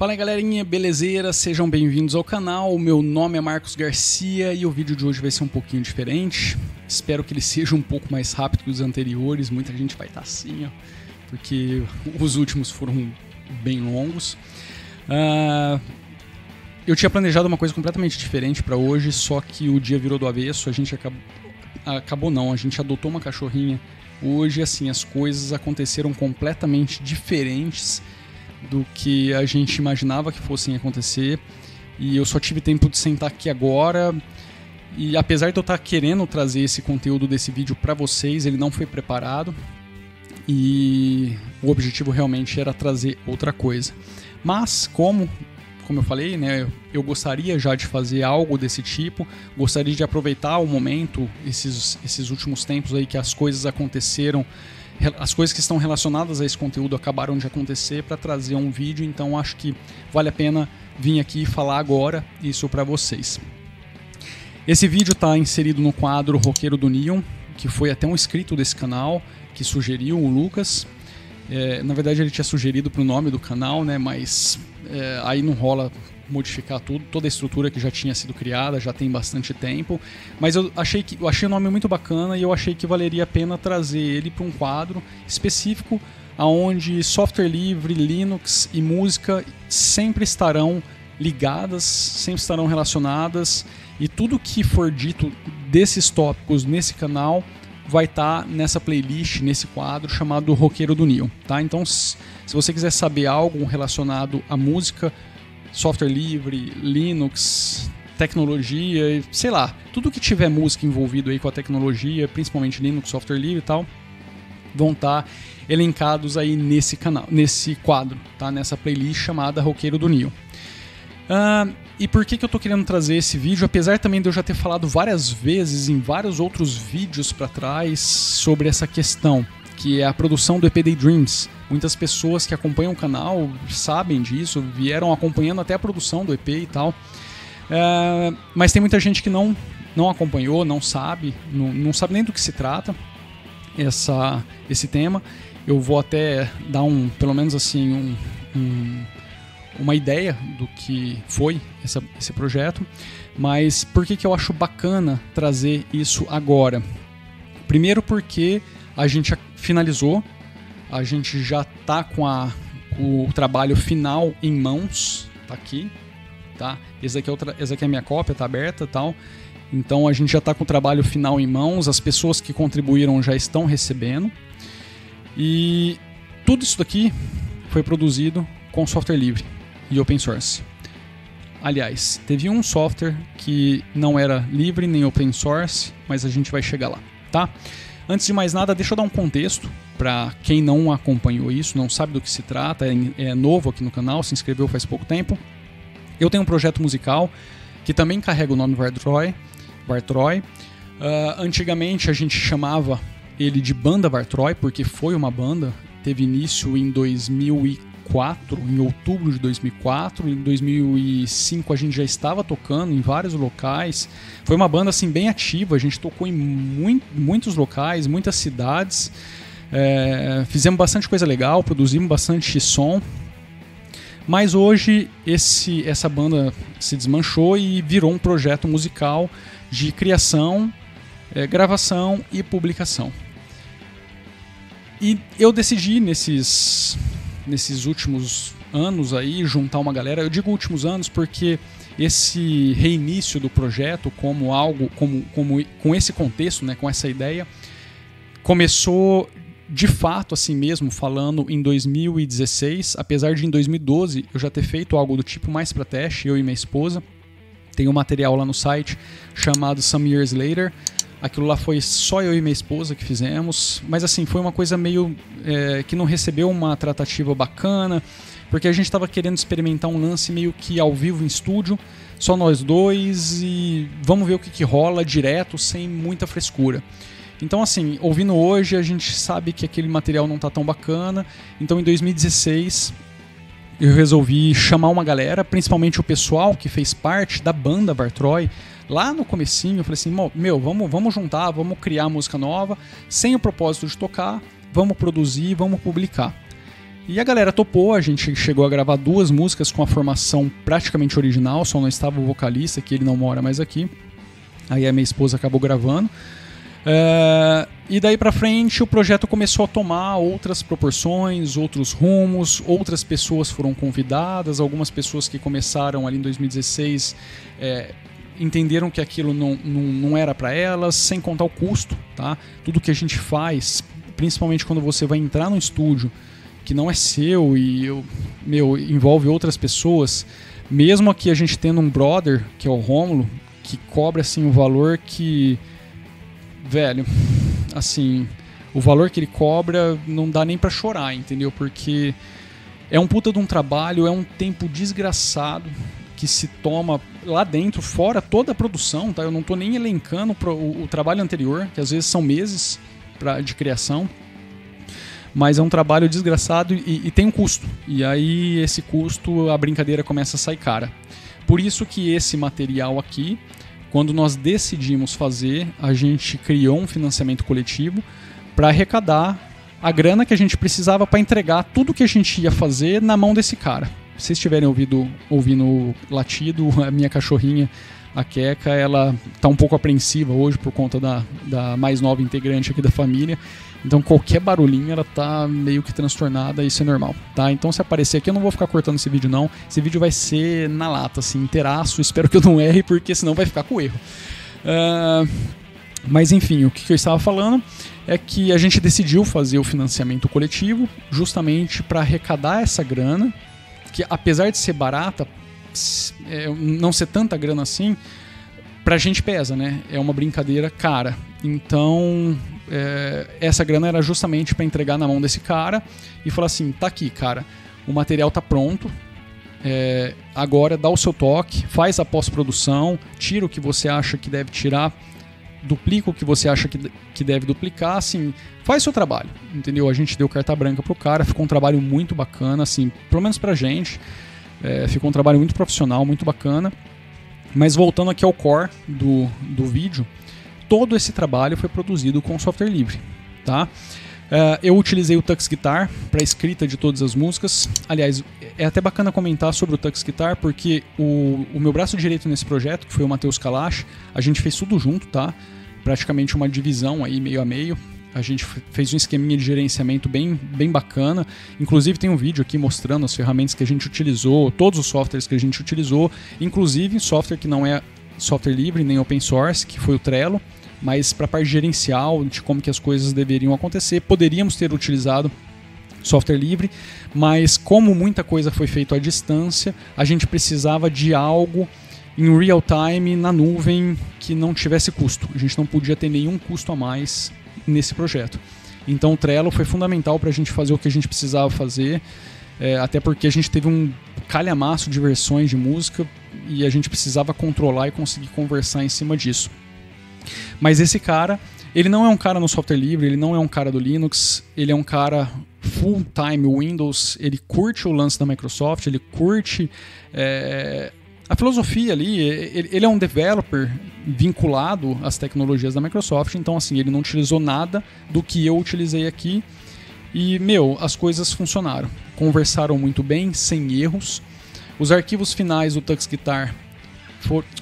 Fala aí galerinha, belezeira? Sejam bem-vindos ao canal, o meu nome é Marcos Garcia e o vídeo de hoje vai ser um pouquinho diferente. Espero que ele seja um pouco mais rápido que os anteriores, muita gente vai estar assim, ó, porque os últimos foram bem longos. Eu tinha planejado uma coisa completamente diferente para hoje, só que o dia virou do avesso, a gente a gente adotou uma cachorrinha. Hoje, assim, as coisas aconteceram completamente diferentes do que a gente imaginava que fossem acontecer, e eu só tive tempo de sentar aqui agora, e apesar de eu estar querendo trazer esse conteúdo desse vídeo para vocês, ele não foi preparado, e o objetivo realmente era trazer outra coisa. Mas, como eu falei, né, eu gostaria já de fazer algo desse tipo, gostaria de aproveitar o momento, esses últimos tempos aí que as coisas aconteceram, as coisas que estão relacionadas a esse conteúdo acabaram de acontecer, para trazer um vídeo, então acho que vale a pena vir aqui e falar agora isso para vocês. Esse vídeo está inserido no quadro Roqueiro do Neon, que foi até um inscrito desse canal que sugeriu, o Lucas. Na verdade ele tinha sugerido para o nome do canal, né, mas aí não rola modificar toda a estrutura que já tinha sido criada, já tem bastante tempo, mas eu achei o nome muito bacana e eu achei que valeria a pena trazer ele para um quadro específico onde software livre, Linux e música sempre estarão ligadas, sempre estarão relacionadas, e tudo que for dito desses tópicos nesse canal vai estar nessa playlist, nesse quadro chamado Roqueiro do Neon, tá? Então, se você quiser saber algo relacionado à música, software livre, Linux, tecnologia, sei lá, tudo que tiver música envolvido aí com a tecnologia, principalmente Linux, software livre e tal, vão estar elencados aí nesse canal, nesse quadro, tá? Nessa playlist chamada Roqueiro do Neon. E por que eu tô querendo trazer esse vídeo? Apesar também de eu já ter falado várias vezes em vários outros vídeos para trás sobre essa questão, que é a produção do EP Daydreams. Muitas pessoas que acompanham o canal sabem disso, vieram acompanhando até a produção do EP e tal. Mas tem muita gente que não acompanhou, não sabe nem do que se trata esse tema. Eu vou até dar pelo menos assim, uma ideia do que foi esse projeto, mas por que eu acho bacana trazer isso agora? Primeiro porque a gente finalizou, a gente já está com o trabalho final em mãos, tá aqui, tá? Essa aqui é a minha cópia, tá aberta e tal, então a gente já está com o trabalho final em mãos, as pessoas que contribuíram já estão recebendo, e tudo isso daqui foi produzido com software livre e open source. Aliás, teve um software que não era livre nem open source, mas a gente vai chegar lá, tá? Antes de mais nada, deixa eu dar um contexto para quem não acompanhou isso, não sabe do que se trata, é novo aqui no canal, se inscreveu faz pouco tempo. Eu tenho um projeto musical que também carrega o nome Vartroy. Antigamente a gente chamava ele de Banda Vartroy, porque foi uma banda, teve início em 2004, em outubro de 2004, em 2005 a gente já estava tocando em vários locais, foi uma banda assim bem ativa, a gente tocou em muitos locais, muitas cidades, fizemos bastante coisa legal, produzimos bastante som, mas hoje essa banda se desmanchou e virou um projeto musical de criação, gravação e publicação. E eu decidi nesses últimos anos aí juntar uma galera. Eu digo últimos anos porque esse reinício do projeto com esse contexto, né, com essa ideia, começou de fato assim mesmo, falando em 2016, apesar de em 2012 eu já ter feito algo do tipo mais para teste, eu e minha esposa. Tem um material lá no site chamado Some Years Later. Aquilo lá foi só eu e minha esposa que fizemos, mas assim, foi uma coisa meio que não recebeu uma tratativa bacana, porque a gente estava querendo experimentar um lance meio que ao vivo em estúdio, só nós dois, e vamos ver o que rola direto, sem muita frescura. Então assim, ouvindo hoje, a gente sabe que aquele material não tá tão bacana, então em 2016 eu resolvi chamar uma galera, principalmente o pessoal que fez parte da banda Vartroy. Lá no comecinho eu falei assim, vamos juntar, vamos criar música nova, sem o propósito de tocar, vamos produzir, vamos publicar. E a galera topou, a gente chegou a gravar 2 músicas com a formação praticamente original, só não estava o vocalista, que ele não mora mais aqui. Aí a minha esposa acabou gravando. E daí pra frente o projeto começou a tomar outras proporções, outros rumos, outras pessoas foram convidadas, algumas pessoas que começaram ali em 2016 entenderam que aquilo não era para elas, sem contar o custo, tá? Tudo que a gente faz, principalmente quando você vai entrar no estúdio, que não é seu e envolve outras pessoas, mesmo aqui a gente tendo um brother, que é o Rômulo, que cobra assim um valor que, velho, assim, o valor que ele cobra não dá nem pra chorar, entendeu? Porque é um puta de um trabalho, é um tempo desgraçado que se toma lá dentro, fora toda a produção, tá? Eu não tô nem elencando o trabalho anterior, que às vezes são meses de criação, mas é um trabalho desgraçado e tem um custo. E aí esse custo, a brincadeira começa a sair cara. Por isso que esse material aqui, quando nós decidimos fazer, a gente criou um financiamento coletivo para arrecadar a grana que a gente precisava para entregar tudo que a gente ia fazer na mão desse cara. Se vocês estiverem ouvindo o latido, a minha cachorrinha, a Keka, ela tá um pouco apreensiva hoje por conta da mais nova integrante aqui da família. Então qualquer barulhinho ela tá meio que transtornada, isso é normal, tá? Então se aparecer aqui eu não vou ficar cortando esse vídeo não. Esse vídeo vai ser na lata, assim, inteiraço. Espero que eu não erre, porque senão vai ficar com erro. Mas enfim, o que eu estava falando é que a gente decidiu fazer o financiamento coletivo justamente para arrecadar essa grana, que apesar de ser barata, não ser tanta grana assim, pra gente pesa, né? É uma brincadeira cara. Então, essa grana era justamente para entregar na mão desse cara e falar assim, tá aqui, cara, o material tá pronto, agora dá o seu toque, faz a pós-produção, tira o que você acha que deve tirar, duplica o que você acha que deve duplicar, assim, faz seu trabalho, entendeu? A gente deu carta branca pro cara, ficou um trabalho muito bacana, assim, pelo menos pra gente, ficou um trabalho muito profissional, muito bacana. Mas voltando aqui ao core do vídeo, todo esse trabalho foi produzido com software livre, tá? Eu utilizei o Tux Guitar para a escrita de todas as músicas. Aliás, é até bacana comentar sobre o Tux Guitar, porque o meu braço direito nesse projeto, que foi o Matheus Kalash, a gente fez tudo junto, tá? Praticamente uma divisão aí, meio a meio. A gente fez um esqueminha de gerenciamento bem bacana. Inclusive tem um vídeo aqui mostrando as ferramentas que a gente utilizou, todos os softwares que a gente utilizou, inclusive software que não é software livre nem open source, que foi o Trello, mas para a parte gerencial de como que as coisas deveriam acontecer, poderíamos ter utilizado software livre, mas como muita coisa foi feita à distância, a gente precisava de algo em real time, na nuvem, que não tivesse custo. A gente não podia ter nenhum custo a mais nesse projeto. Então o Trello foi fundamental para a gente fazer o que a gente precisava fazer, até porque a gente teve um calhamaço de versões de música e a gente precisava controlar e conseguir conversar em cima disso. Mas esse cara, ele não é um cara no software livre, ele não é um cara do Linux, ele é um cara full-time Windows, ele curte o lance da Microsoft, ele curte a filosofia ali, ele é um developer vinculado às tecnologias da Microsoft, então assim, ele não utilizou nada do que eu utilizei aqui e, as coisas funcionaram. Conversaram muito bem, sem erros. Os arquivos finais do Tux Guitar,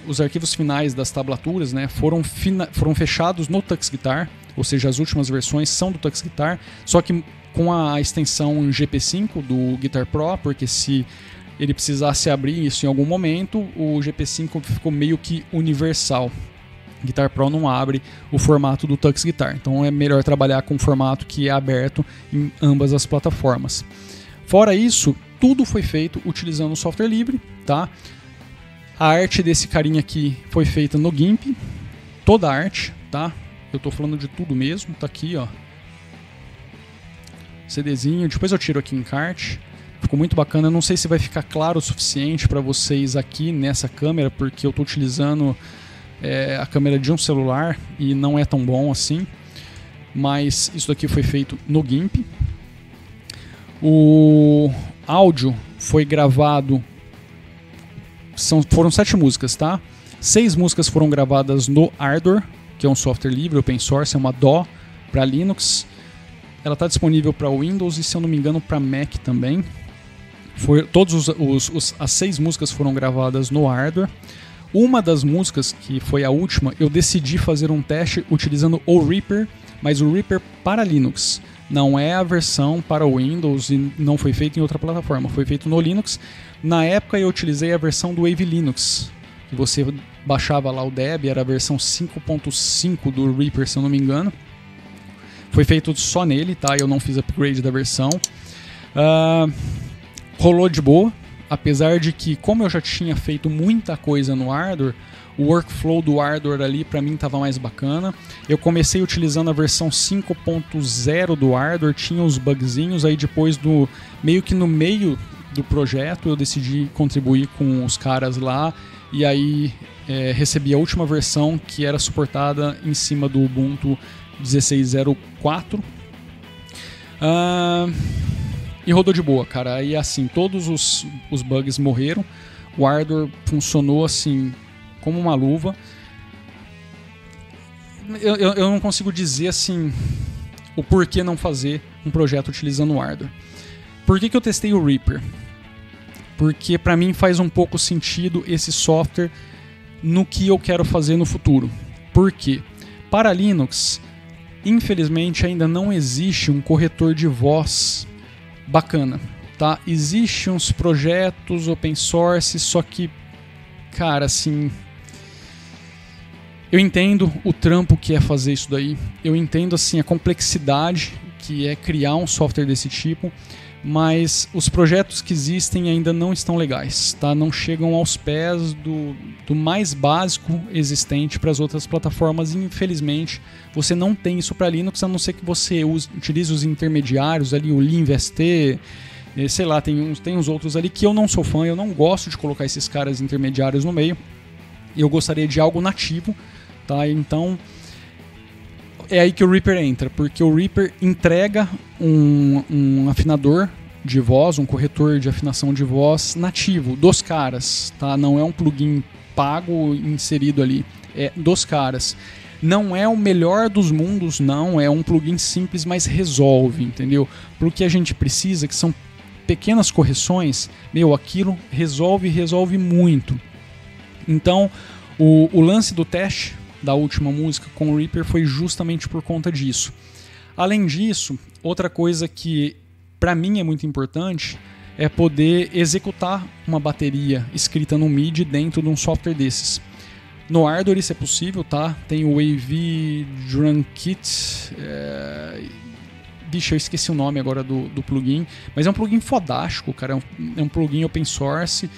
os arquivos finais das tablaturas, né, foram fechados no Tux Guitar, ou seja, as últimas versões são do Tux Guitar, só que com a extensão GP5 do Guitar Pro, porque se ele precisasse abrir isso em algum momento, o GP5 ficou meio que universal. Guitar Pro não abre o formato do Tux Guitar, então é melhor trabalhar com um formato que é aberto em ambas as plataformas. Fora isso, tudo foi feito utilizando o software livre, tá? A arte desse carinha aqui foi feita no GIMP, toda a arte, tá? Eu tô falando de tudo mesmo, tá aqui, ó. CDzinho, depois eu tiro aqui em encarte. Ficou muito bacana, eu não sei se vai ficar claro o suficiente para vocês aqui nessa câmera, porque eu estou utilizando a câmera de um celular e não é tão bom assim, mas isso daqui foi feito no GIMP. O áudio foi gravado, foram 7 músicas, tá? 6 músicas foram gravadas no Ardor, que é um software livre, open source, é uma DAW para Linux. ela tá disponível para Windows e, se eu não me engano, para Mac também. As 6 músicas foram gravadas no hardware. Uma das músicas, que foi a última, eu decidi fazer um teste utilizando o Reaper, mas o Reaper para Linux. Não é a versão para o Windows e não foi feito em outra plataforma, foi feito no Linux. Na época eu utilizei a versão do Wave Linux, que você baixava lá o Debian, era a versão 5.5 do Reaper, se eu não me engano. Foi feito só nele, tá? Eu não fiz upgrade da versão. Rolou de boa, apesar de que, como eu já tinha feito muita coisa no hardware, o workflow do hardware ali para mim estava mais bacana. Eu comecei utilizando a versão 5.0 do hardware, tinha os bugzinhos, aí depois meio que no meio do projeto eu decidi contribuir com os caras lá, e aí recebi a última versão que era suportada em cima do Ubuntu 16.04. E rodou de boa, cara. Aí assim, todos os bugs morreram. O hardware funcionou assim como uma luva. Eu não consigo dizer assim o porquê não fazer um projeto utilizando o hardware. Por que eu testei o Reaper? Porque para mim faz um pouco sentido esse software no que eu quero fazer no futuro. Por quê? Para Linux, infelizmente ainda não existe um corretor de voz bacana, tá? Existem uns projetos open source, só que, cara, assim, eu entendo o trampo que é fazer isso daí, eu entendo, assim, a complexidade que é criar um software desse tipo, mas os projetos que existem ainda não estão legais, tá? Não chegam aos pés do mais básico existente para as outras plataformas. Infelizmente, você não tem isso para Linux, a não ser que você utilize os intermediários ali, o LinVST, sei lá, tem uns outros ali que eu não sou fã, eu não gosto de colocar esses caras intermediários no meio. Eu gostaria de algo nativo, tá? Então é aí que o Reaper entra, porque o Reaper entrega um afinador de voz, um corretor de afinação de voz nativo dos caras, tá? Não é um plugin pago inserido ali, é dos caras. Não é o melhor dos mundos, não, é um plugin simples, mas resolve, entendeu? Pro que a gente precisa, que são pequenas correções, aquilo resolve muito. Então, o lance do teste da última música com o Reaper foi justamente por conta disso. Além disso, outra coisa que para mim é muito importante é poder executar uma bateria escrita no MIDI dentro de um software desses. No hardware isso é possível, tá? Tem o Wave Drum Kit, eu esqueci o nome agora do plugin, mas é um plugin fodástico, cara, é um plugin open source.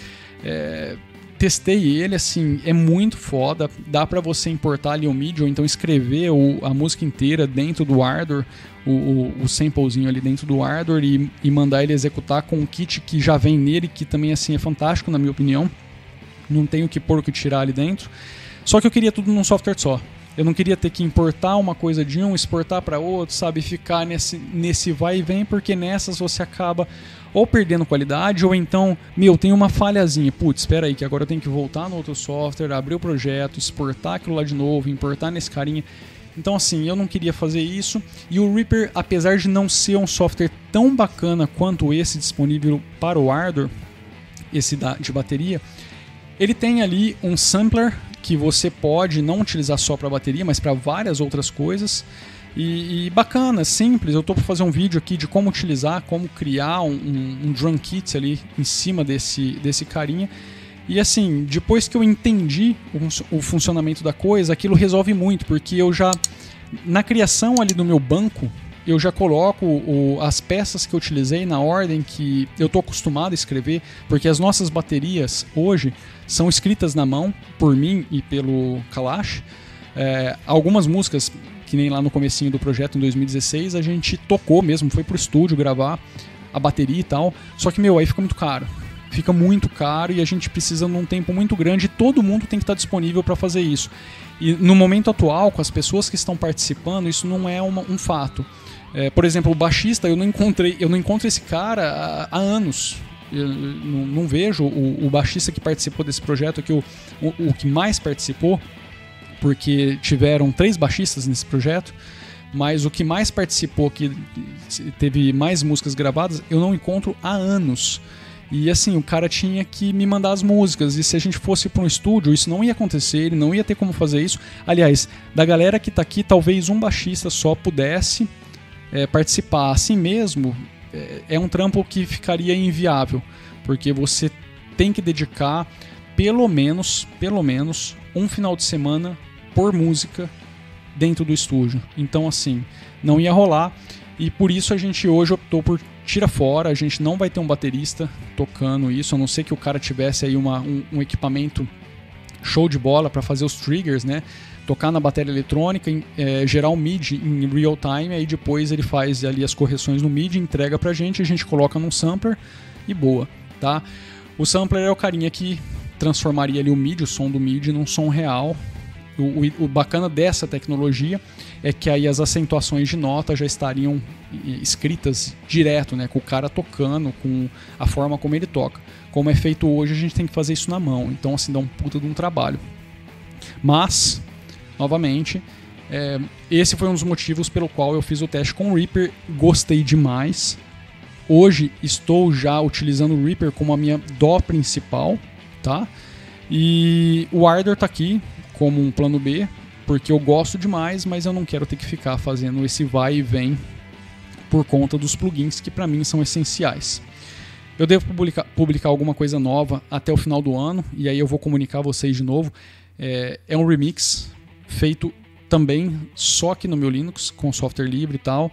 Testei ele, assim, é muito foda. Dá pra você importar ali o MIDI ou então escrever a música inteira dentro do hardware, o samplezinho ali dentro do hardware e mandar ele executar com o kit que já vem nele, que também assim é fantástico na minha opinião. Não tenho que pôr o que tirar ali dentro. Só que eu queria tudo num software só. Eu não queria ter que importar uma coisa de um, exportar para outro, sabe? Ficar nesse vai e vem, porque nessas você acaba ou perdendo qualidade, ou então, tem uma falhazinha. Putz, espera aí, que agora eu tenho que voltar no outro software, abrir o projeto, exportar aquilo lá de novo, importar nesse carinha. Então, assim, eu não queria fazer isso. E o Reaper, apesar de não ser um software tão bacana quanto esse disponível para o hardware, esse de bateria, ele tem ali um sampler que você pode não utilizar só para bateria, mas para várias outras coisas. E bacana, simples. Eu estou para fazer um vídeo aqui de como utilizar, como criar um drum kit ali em cima desse carinha. E assim, depois que eu entendi o funcionamento da coisa, aquilo resolve muito, porque eu já, na criação ali do meu banco, eu já coloco as peças que eu utilizei na ordem que eu estou acostumado a escrever, porque as nossas baterias hoje são escritas na mão por mim e pelo Kalash. Algumas músicas, que nem lá no comecinho do projeto em 2016, a gente tocou mesmo, foi pro estúdio gravar a bateria e tal, só que aí fica muito caro. Fica muito caro e a gente precisa num tempo muito grande e todo mundo tem que estar disponível para fazer isso. E no momento atual, com as pessoas que estão participando, isso não é um fato. Por exemplo, o baixista, eu não encontro esse cara há anos. Eu não vejo o baixista que participou desse projeto aqui, o que mais participou, porque tiveram 3 baixistas nesse projeto. mas o que mais participou, que teve mais músicas gravadas, eu não encontro há anos. E assim, o cara tinha que me mandar as músicas, e se a gente fosse para um estúdio, isso não ia acontecer, ele não ia ter como fazer isso. Aliás, da galera que tá aqui, talvez um baixista só pudesse participar. Assim mesmo, é um trampo que ficaria inviável, porque você tem que dedicar pelo menos um final de semana por música dentro do estúdio. Então assim, não ia rolar, e por isso a gente hoje optou por tira fora. A gente não vai ter um baterista tocando isso, a não ser que o cara tivesse aí um equipamento show de bola para fazer os triggers, né? Tocar na bateria eletrônica, gerar um MIDI em real time, aí depois ele faz ali as correções no MIDI, entrega pra gente, a gente coloca num sampler e boa, tá? O sampler é o carinha que transformaria ali o MIDI, o som do MIDI, num som real. O bacana dessa tecnologia é que aí as acentuações de nota já estariam escritas direto, né, com o cara tocando, com a forma como ele toca. Como é feito hoje, a gente tem que fazer isso na mão, então assim, dá um puta de um trabalho. Mas, novamente, esse foi um dos motivos pelo qual eu fiz o teste com o Reaper, gostei demais. Hoje estou já utilizando o Reaper como a minha DAW principal, tá? E o Ardor tá aqui como um plano B, porque eu gosto demais, mas eu não quero ter que ficar fazendo esse vai e vem por conta dos plugins que para mim são essenciais. Eu devo publicar alguma coisa nova até o final do ano, e aí eu vou comunicar a vocês de novo. É um remix feito também só aqui no meu Linux, com software livre e tal,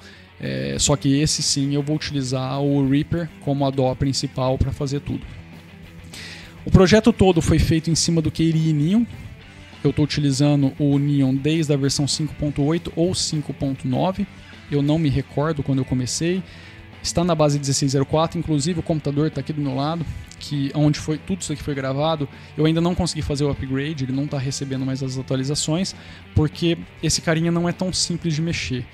só que esse sim eu vou utilizar o Reaper como a DAW principal para fazer tudo. O projeto todo foi feito em cima do KDE Neon. Eu estou utilizando o Neon desde a versão 5.8 ou 5.9. Eu não me recordo quando eu comecei. Está na base 1604, inclusive o computador está aqui do meu lado, que onde foi tudo isso aqui foi gravado. Eu ainda não consegui fazer o upgrade, ele não está recebendo mais as atualizações, porque esse carinha não é tão simples de mexer.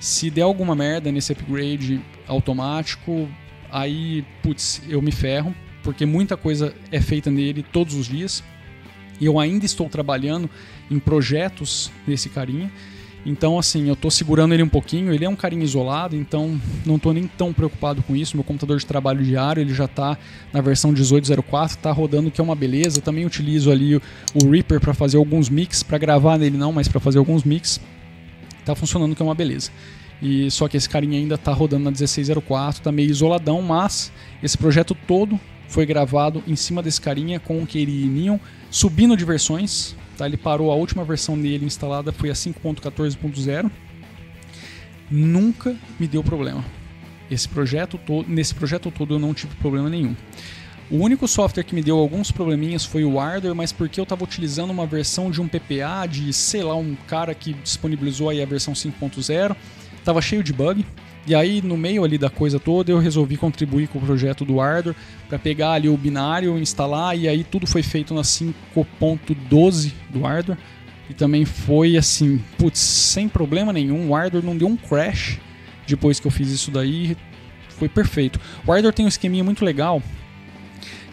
Se der alguma merda nesse upgrade automático, aí, putz, eu me ferro, porque muita coisa é feita nele todos os dias. E eu ainda estou trabalhando em projetos desse carinha. Então, assim, eu estou segurando ele um pouquinho. Ele é um carinha isolado, então não estou nem tão preocupado com isso. Meu computador de trabalho diário, ele já está na versão 18.04, está rodando, que é uma beleza. Eu também utilizo ali o Reaper para fazer alguns mix, para gravar nele não, mas para fazer alguns mix. Está funcionando, que é uma beleza. E só que esse carinha ainda está rodando na 16.04, está meio isoladão, mas esse projeto todo foi gravado em cima desse carinha com o KDE Neon, subindo de versões, tá? Ele parou, a última versão dele instalada foi a 5.14.0. Nunca me deu problema. Nesse projeto todo eu não tive problema nenhum. O único software que me deu alguns probleminhas foi o Ardor, mas porque eu estava utilizando uma versão de um PPA de, sei lá, um cara que disponibilizou aí a versão 5.0, estava cheio de bug. E aí, no meio ali da coisa toda, eu resolvi contribuir com o projeto do Ardor para pegar ali o binário, instalar, e aí tudo foi feito na 5.12 do Ardor. E também foi assim, putz, sem problema nenhum. O Ardor não deu um crash depois que eu fiz isso daí, foi perfeito. O Ardor tem um esqueminha muito legal,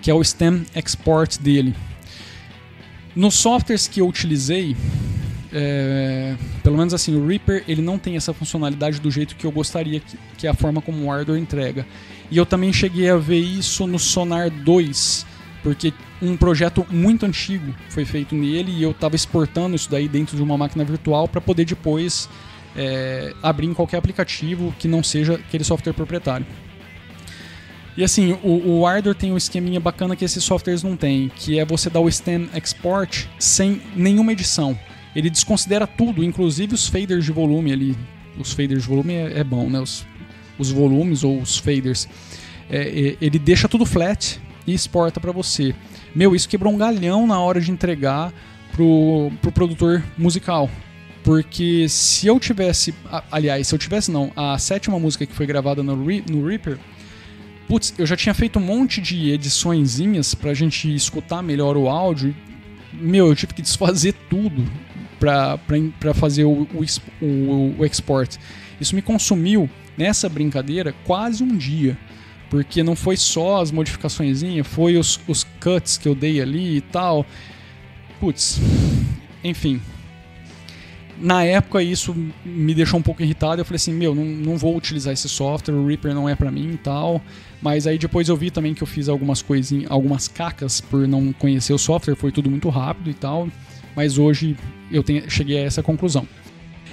que é o Stem Export dele. Nos softwares que eu utilizei, pelo menos assim, o Reaper ele não tem essa funcionalidade do jeito que eu gostaria, que é a forma como o Ardor entrega. E eu também cheguei a ver isso no Sonar 2, porque um projeto muito antigo foi feito nele e eu estava exportando isso daí dentro de uma máquina virtual para poder depois abrir em qualquer aplicativo que não seja aquele software proprietário. E assim, o Ardor tem um esqueminha bacana que esses softwares não têm, que é você dar o Stem Export sem nenhuma edição. Ele desconsidera tudo, inclusive os faders de volume ali. Os faders de volume é bom, né? Os volumes ou os faders. Ele deixa tudo flat e exporta para você. Meu, isso quebrou um galhão na hora de entregar pro produtor musical. Porque se eu tivesse... Aliás, se eu tivesse não, a 7ª música que foi gravada no Reaper, putz, eu já tinha feito um monte de ediçõezinhas pra gente escutar melhor o áudio. Meu, eu tive que desfazer tudo para fazer o export. Isso me consumiu, nessa brincadeira, quase um dia. Porque não foi só as modificaçõezinhas, foi os cuts que eu dei ali e tal. Putz, enfim. Na época isso me deixou um pouco irritado, eu falei assim, não vou utilizar esse software, o Reaper não é pra mim e tal. Mas aí depois eu vi também que eu fiz algumas coisinhas, algumas cacas por não conhecer o software, foi tudo muito rápido e tal. Mas hoje eu cheguei a essa conclusão.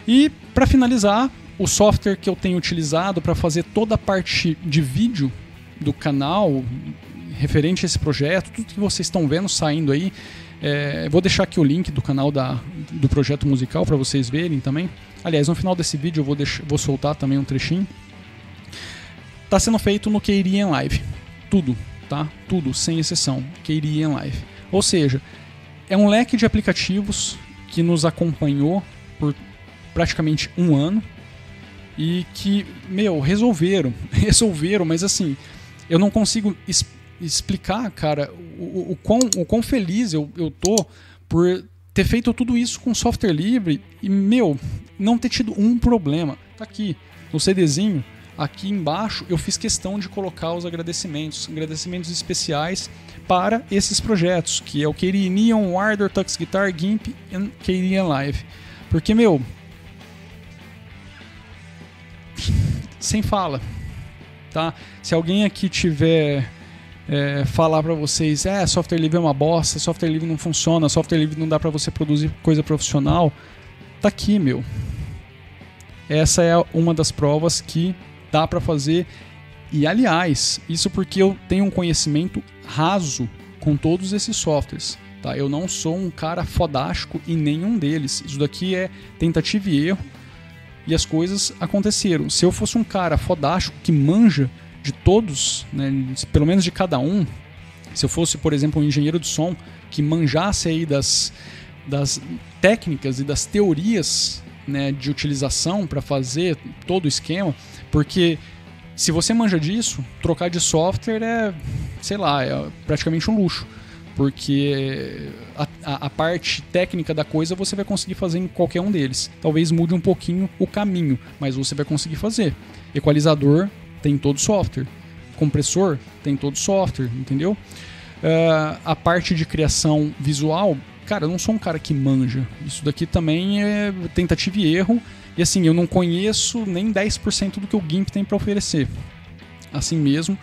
E para finalizar, o software que eu tenho utilizado para fazer toda a parte de vídeo do canal, referente a esse projeto, tudo que vocês estão vendo saindo aí, vou deixar aqui o link do canal do projeto musical para vocês verem também. Aliás, no final desse vídeo eu vou soltar também um trechinho. Está sendo feito no KDE Live. Tudo, tá? Tudo, sem exceção. KDE Live. Ou seja, é um leque de aplicativos que nos acompanhou por praticamente um ano e que, resolveram, mas assim, eu não consigo explicar, cara, o quão feliz eu tô por ter feito tudo isso com software livre e, não ter tido um problema. Tá aqui, no CDzinho, aqui embaixo, eu fiz questão de colocar os agradecimentos especiais para esses projetos, que é o KDE Neon, Ardor, Tux Guitar, GIMP e KDE Live. Porque, sem fala, tá? Se alguém aqui tiver falar pra vocês, software livre é uma bosta, software livre não funciona, software livre não dá pra você produzir coisa profissional, tá aqui, essa é uma das provas que dá pra fazer. E aliás, isso porque eu tenho um conhecimento raso com todos esses softwares, tá? Eu não sou um cara fodástico em nenhum deles. Isso daqui é tentativa e erro e as coisas aconteceram. Se eu fosse um cara fodástico que manja de todos, né, pelo menos de cada um, se eu fosse, por exemplo, um engenheiro de som que manjasse aí das técnicas e das teorias, né, de utilização para fazer todo o esquema, porque se você manja disso, trocar de software é praticamente um luxo, porque a parte técnica da coisa você vai conseguir fazer em qualquer um deles. Talvez mude um pouquinho o caminho, mas você vai conseguir fazer. Equalizador tem todo software, compressor tem todo software, entendeu? A parte de criação visual, cara, eu não sou um cara que manja. Isso daqui também é tentativa e erro. E assim, eu não conheço nem 10% do que o GIMP tem para oferecer. Assim mesmo,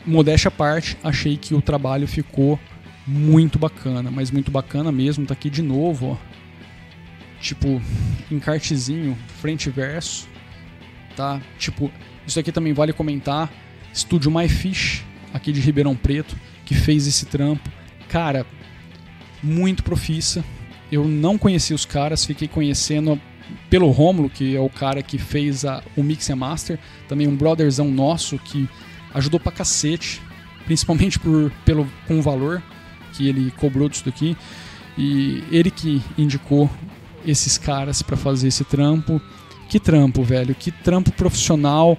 modéstia à parte, achei que o trabalho ficou muito bacana, mas muito bacana mesmo. Tá aqui de novo, ó. Tipo, encartezinho, frente e verso, tá? Tipo, isso aqui também vale comentar. Estúdio MyFish, aqui de Ribeirão Preto, que fez esse trampo. Cara, muito profissa. Eu não conheci os caras, fiquei conhecendo pelo Rômulo, que é o cara que fez o Mix and Master. Também um brotherzão nosso que ajudou pra cacete, principalmente com o valor que ele cobrou disso daqui. E ele que indicou esses caras pra fazer esse trampo. Que trampo, velho, que trampo profissional,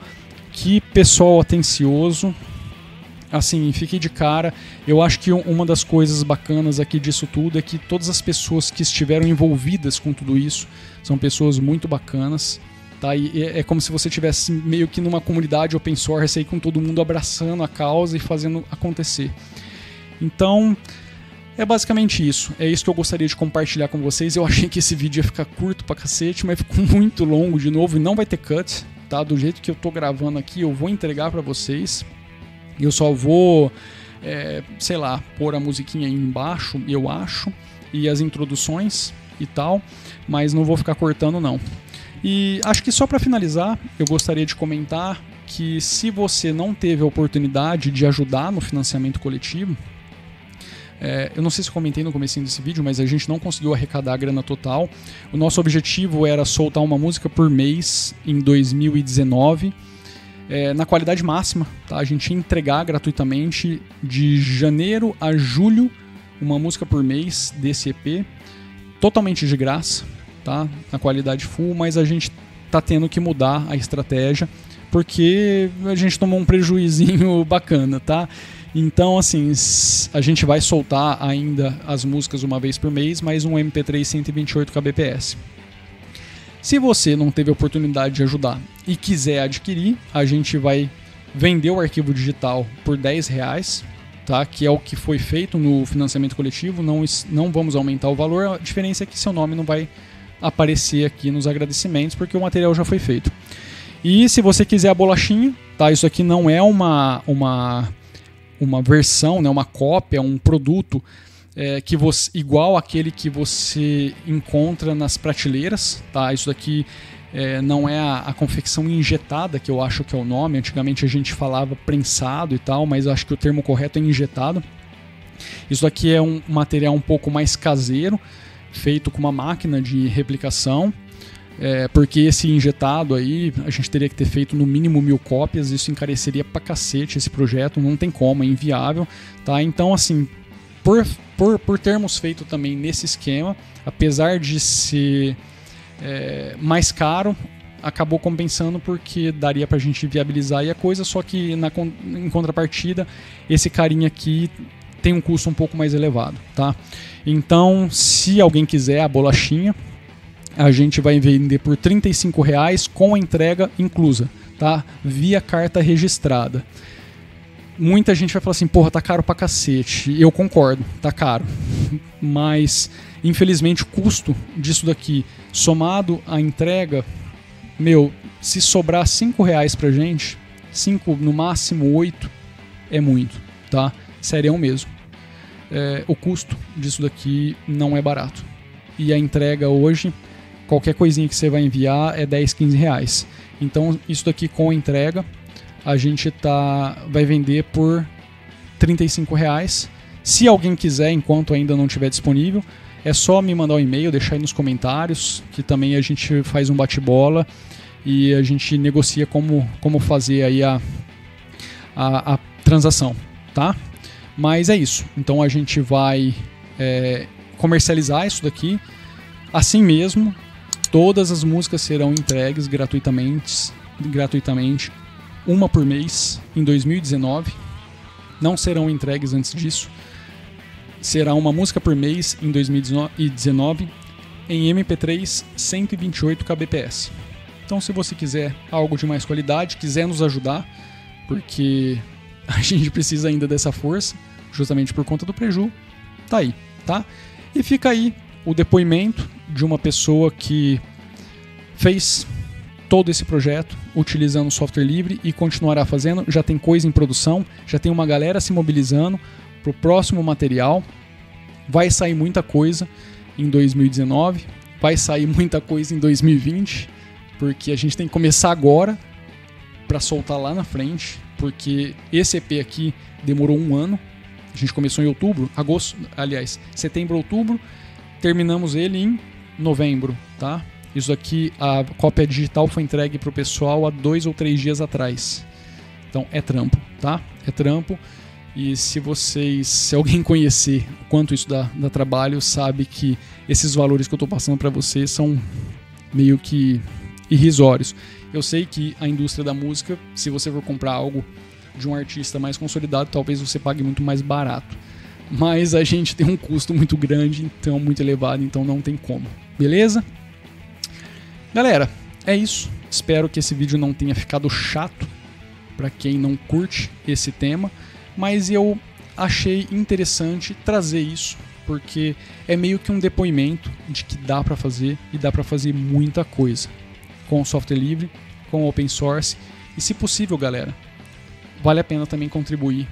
que pessoal atencioso. Assim, fiquei de cara. Eu acho que uma das coisas bacanas aqui disso tudo é que todas as pessoas que estiveram envolvidas com tudo isso são pessoas muito bacanas, tá? E é como se você estivesse meio que numa comunidade open source aí, com todo mundo abraçando a causa e fazendo acontecer. Então, é basicamente isso. É isso que eu gostaria de compartilhar com vocês. Eu achei que esse vídeo ia ficar curto pra cacete, mas ficou muito longo de novo e não vai ter cut, tá? Do jeito que eu tô gravando aqui, eu vou entregar pra vocês. Eu só vou, pôr a musiquinha aí embaixo, eu acho, e as introduções e tal, mas não vou ficar cortando não. E acho que só para finalizar, eu gostaria de comentar que se você não teve a oportunidade de ajudar no financiamento coletivo, eu não sei se eu comentei no comecinho desse vídeo, mas a gente não conseguiu arrecadar a grana total. O nosso objetivo era soltar uma música por mês em 2019, na qualidade máxima, tá? A gente ia entregar gratuitamente de janeiro a julho uma música por mês desse EP, totalmente de graça, tá? Na qualidade full, mas a gente tá tendo que mudar a estratégia porque a gente tomou um prejuizinho bacana, tá? Então, assim, a gente vai soltar ainda as músicas uma vez por mês, mais um MP3 128 kbps. Se você não teve a oportunidade de ajudar e quiser adquirir, a gente vai vender o arquivo digital por R$10, tá? Que é o que foi feito no financiamento coletivo. Não vamos aumentar o valor, a diferença é que seu nome não vai aparecer aqui nos agradecimentos, porque o material já foi feito. E se você quiser a bolachinha, tá? Isso aqui não é uma versão, né? Uma cópia, um produto que você, igual aquele que você encontra nas prateleiras, tá? Isso daqui não é a confecção injetada, que eu acho que é o nome. Antigamente a gente falava prensado e tal, mas eu acho que o termo correto é injetado. Isso daqui é um material um pouco mais caseiro, feito com uma máquina de replicação, porque esse injetado aí a gente teria que ter feito no mínimo 1000 cópias, isso encareceria pra cacete esse projeto, não tem como, é inviável, tá? Então assim, por termos feito também nesse esquema, apesar de ser mais caro, acabou compensando porque daria pra gente viabilizar aí a coisa, só que em contrapartida, esse carinha aqui tem um custo um pouco mais elevado, tá? Então, se alguém quiser a bolachinha, a gente vai vender por R$35 com a entrega inclusa, tá? Via carta registrada. Muita gente vai falar assim, porra, tá caro pra cacete. Eu concordo, tá caro. Mas, infelizmente, o custo disso daqui, somado à entrega, se sobrar R$5 pra gente, 5, no máximo 8, é muito, tá? Serião mesmo. O custo disso daqui não é barato. E a entrega hoje, qualquer coisinha que você vai enviar é R$10, R$15. Então, isso daqui com a entrega, a gente vai vender por R$35. Se alguém quiser, enquanto ainda não estiver disponível, é só me mandar um e-mail, deixar aí nos comentários, que também a gente faz um bate-bola e a gente negocia como fazer aí a transação, tá? Mas é isso. Então a gente vai comercializar isso daqui. Assim mesmo, todas as músicas serão entregues gratuitamente, uma por mês em 2019. Não serão entregues antes disso. Será uma música por mês em 2019 em MP3 128 kbps. Então, se você quiser algo de mais qualidade, quiser nos ajudar, porque a gente precisa ainda dessa força, justamente por conta do preju, tá aí, tá? E fica aí o depoimento de uma pessoa que fez todo esse projeto utilizando software livre e continuará fazendo. Já tem coisa em produção, já tem uma galera se mobilizando pro próximo material. Vai sair muita coisa em 2019, vai sair muita coisa em 2020, porque a gente tem que começar agora para soltar lá na frente, porque esse EP aqui demorou 1 ano. A gente começou em setembro, outubro, terminamos ele em novembro, tá? Isso aqui, a cópia digital foi entregue pro pessoal há 2 ou 3 dias atrás. Então é trampo, tá? É trampo. E se alguém conhecer o quanto isso dá trabalho, sabe que esses valores que eu tô passando para vocês são meio que irrisórios. Eu sei que a indústria da música, se você for comprar algo de um artista mais consolidado, talvez você pague muito mais barato. Mas a gente tem um custo muito grande, então muito elevado, então não tem como. Beleza? Galera, é isso. Espero que esse vídeo não tenha ficado chato para quem não curte esse tema, mas eu achei interessante trazer isso, porque é meio que um depoimento de que dá para fazer, e dá para fazer muita coisa com software livre, com open source, e se possível, galera, vale a pena também contribuir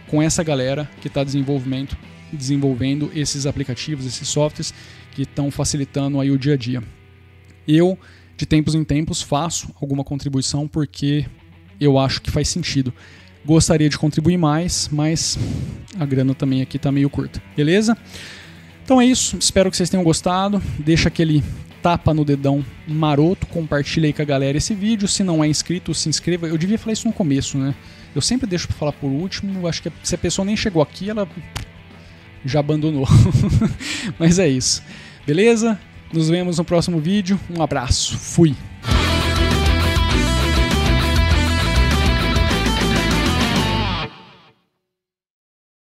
com essa galera que está desenvolvendo esses aplicativos, esses softwares que estão facilitando aí o dia a dia. Eu, de tempos em tempos, faço alguma contribuição porque eu acho que faz sentido. Gostaria de contribuir mais, mas a grana também aqui está meio curta. Beleza? Então é isso. Espero que vocês tenham gostado. Deixa aquele tapa no dedão maroto, compartilha aí com a galera esse vídeo. Se não é inscrito, se inscreva. Eu devia falar isso no começo, né? Eu sempre deixo para falar por último. Acho que se a pessoa nem chegou aqui, ela já abandonou. Mas é isso. Beleza? Nos vemos no próximo vídeo. Um abraço. Fui!